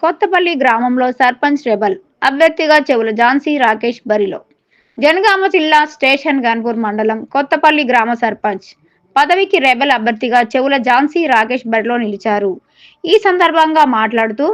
కొత్తపల్లి గ్రామంలో సర్పంచ్ రెబల్ అభ్యర్థిగా చెవుల ఝాన్సీ రాకేష్ బరిలో. జనగామ జిల్లా స్టేషన్ గన్పూర్ మండలం కొత్తపల్లి గ్రామ సర్పంచ్ పదవికి రెబల్ అభ్యర్థిగా చెవుల ఝాన్సీ రాకేష్ బరిలో నిలిచారు. ఈ సందర్భంగా మాట్లాడుతూ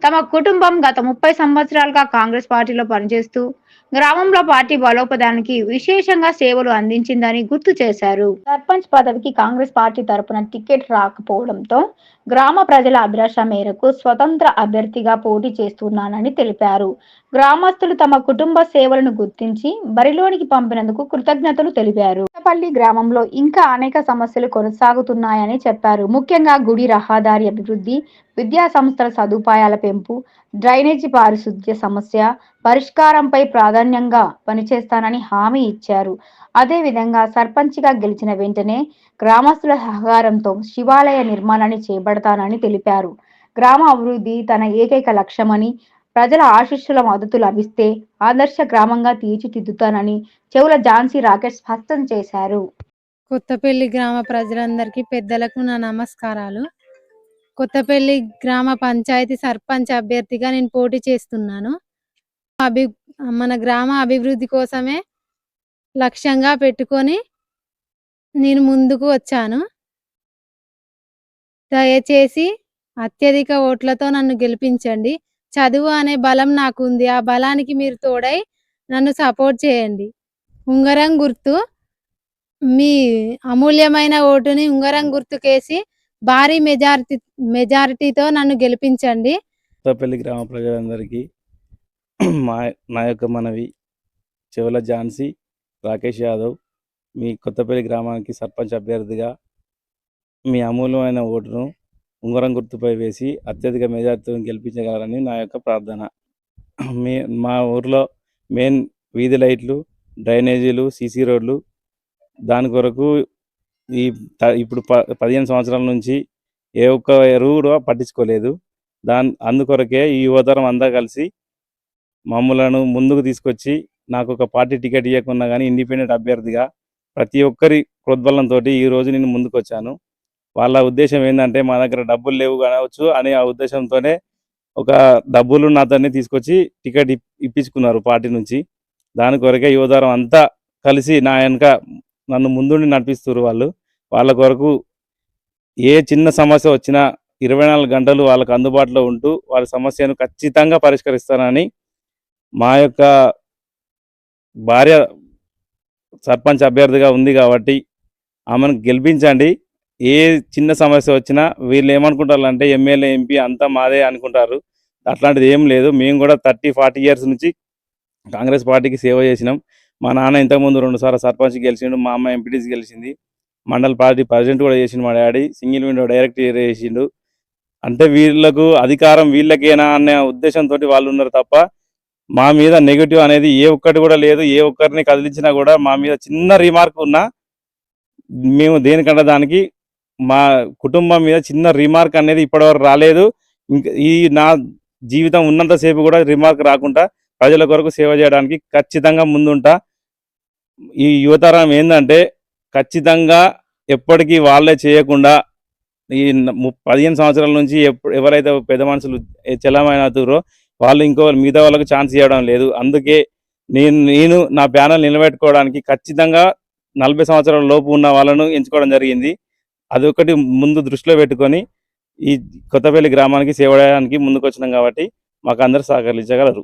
తమ కుటుంబం గత 30 సంవత్సరాలుగా కాంగ్రెస్ పార్టీలో పనిచేస్తూ గ్రామంలో పార్టీ బలోపేతానికి విశేషంగా సేవలు అందించిందని గుర్తు చేశారు. సర్పంచ్ పదవికి కాంగ్రెస్ పార్టీ తరపున టికెట్ రాకపోవడంతో గ్రామ ప్రజల అభిలాష మేరకు స్వతంత్ర అభ్యర్థిగా పోటీ చేస్తున్నానని తెలిపారు. గ్రామస్తులు తమ కుటుంబ సేవలను గుర్తించి బరిలోనికి పంపినందుకు కృతజ్ఞతలు తెలిపారు. కొత్తపల్లి గ్రామంలో ఇంకా అనేక సమస్యలు కొనసాగుతున్నాయని చెప్పారు. ముఖ్యంగా గుడి రహదారి అభివృద్ధి, విద్యా సంస్థల సదుపాయాల పెంపు, డ్రైనేజీ పారిశుద్ధ్య సమస్య పరిష్కారంపై ప్రాధాన్యంగా పనిచేస్తానని హామీ ఇచ్చారు. అదేవిధంగా సర్పంచ్గా గెలిచిన వెంటనే గ్రామస్తుల సహకారంతో శివాలయ నిర్మాణాన్ని చేపడతానని తెలిపారు. గ్రామ అభివృద్ధి తన ఏకైక లక్ష్యమని, ప్రజల ఆశీస్సుల మద్దతు లభిస్తే ఆదర్శ గ్రామంగా తీర్చిదిద్దుతానని చెవుల ఝాన్సీ రాకేష్ స్పష్టం చేశారు. కొత్తపల్లి గ్రామ ప్రజలందరికీ పెద్దలకు నా నమస్కారాలు. కొత్తపల్లి గ్రామ పంచాయతీ సర్పంచ్ అభ్యర్థిగా నేను పోటీ చేస్తున్నాను. మన గ్రామ అభివృద్ధి కోసమే లక్ష్యంగా పెట్టుకొని నేను ముందుకు వచ్చాను. దయచేసి అత్యధిక ఓట్లతో నన్ను గెలిపించండి. చదువు అనే బలం నాకు ఉంది. ఆ బలానికి మీరు తోడై నన్ను సపోర్ట్ చేయండి. ఉంగరం గుర్తు, మీ అమూల్యమైన ఓటుని ఉంగరం గుర్తుకేసి భారీ మెజారిటీతో నన్ను గెలిపించండి. కొత్తపల్లి గ్రామ ప్రజలందరికీ నా యొక్క మనవి, చెవుల ఝాన్సీ రాకేష్ యాదవ్ మీ కొత్తపల్లి గ్రామానికి సర్పంచ్ అభ్యర్థిగా మీ అమూల్యమైన ఓటును ఉంగరం గుర్తుపై వేసి అత్యధిక మెజార్టీతో గెలిపించగలరని నా యొక్క ప్రార్థన. మా ఊర్లో మెయిన్ వీధి లైట్లు, డ్రైనేజీలు, సీసీ రోడ్లు, దాని కొరకు ఇప్పుడు 15 సంవత్సరాల నుంచి ఏ ఒక్క ఎరువు కూడా పట్టించుకోలేదు. అందుకొరకే ఈ యువతరం అంతా కలిసి మమ్మలను ముందుకు తీసుకొచ్చి నాకు ఒక పార్టీ టికెట్ ఇవ్వకున్నా కానీ ఇండిపెండెంట్ అభ్యర్థిగా ప్రతి ఒక్కరి ప్రోద్బలంతో ఈరోజు నేను ముందుకు వచ్చాను. వాళ్ళ ఉద్దేశం ఏంటంటే మా దగ్గర డబ్బులు లేవు కావచ్చు అనే ఆ ఉద్దేశంతోనే ఒక డబ్బులు నాతోనే తీసుకొచ్చి టికెట్ ఇప్పించుకున్నారు పార్టీ నుంచి. దాని కొరకే యువతరం అంతా కలిసి నా వెనక నన్ను ముందుండి నడిపిస్తున్నారు. వాళ్ళ కొరకు ఏ చిన్న సమస్య వచ్చినా 24 గంటలు వాళ్ళకు అందుబాటులో ఉంటూ వాళ్ళ సమస్యను ఖచ్చితంగా పరిష్కరిస్తానని మా యొక్క భార్య సర్పంచ్ అభ్యర్థిగా ఉంది కాబట్టి ఆమెను గెలిపించండి. ఏ చిన్న సమస్య వచ్చినా వీళ్ళు ఏమనుకుంటారంటే ఎమ్మెల్యే, ఎంపీ అంతా మాదే అనుకుంటారు. అట్లాంటిది ఏం లేదు. మేము కూడా 30-40 ఇయర్స్ నుంచి కాంగ్రెస్ పార్టీకి సేవ చేసినాం. మా నాన్న ఇంతకుముందు 2 సార్లు సర్పంచ్ గెలిచిండు, మా అమ్మ ఎంపీటీసీ గెలిచింది, మండల పార్టీ ప్రెసిడెంట్ కూడా చేసిండు, మా డాడీ సింగిల్ విండో డైరెక్టర్ చేసిండు. అంటే వీళ్ళకు అధికారం వీళ్ళకేనా అనే ఉద్దేశంతో వాళ్ళు ఉన్నారు తప్ప మా మీద నెగిటివ్ అనేది ఏ ఒక్కటి కూడా లేదు. ఏ ఒక్కరిని కదిలించినా కూడా మా మీద చిన్న రిమార్క్ ఉన్నా మేము దేనికంటే దానికి మా కుటుంబం మీద చిన్న రిమార్క్ అనేది ఇప్పటివరకు రాలేదు. ఇంకా ఈ నా జీవితం ఉన్నంతసేపు కూడా రిమార్క్ రాకుండా ప్రజల కొరకు సేవ చేయడానికి ఖచ్చితంగా ముందుంటా. ఈ యువతరం ఏంటంటే ఖచ్చితంగా ఎప్పటికీ వాళ్ళే చేయకుండా ఈ 15 సంవత్సరాల నుంచి ఎవరైతే పెద్ద మనుషులు చలమైనతురో వాళ్ళు మిగతా వాళ్ళకు ఛాన్స్ ఇవ్వడం లేదు. అందుకే నేను నా ప్యానల్ నిలబెట్టుకోవడానికి ఖచ్చితంగా 40 సంవత్సరాల లోపు ఉన్న వాళ్ళను ఎంచుకోవడం జరిగింది. అదొకటి ముందు దృష్టిలో పెట్టుకొని ఈ కొత్తపల్లి గ్రామానికి సేవ చేయడానికి ముందుకు వచ్చినాం కాబట్టి మాకు అందరూ సహకరించగలరు.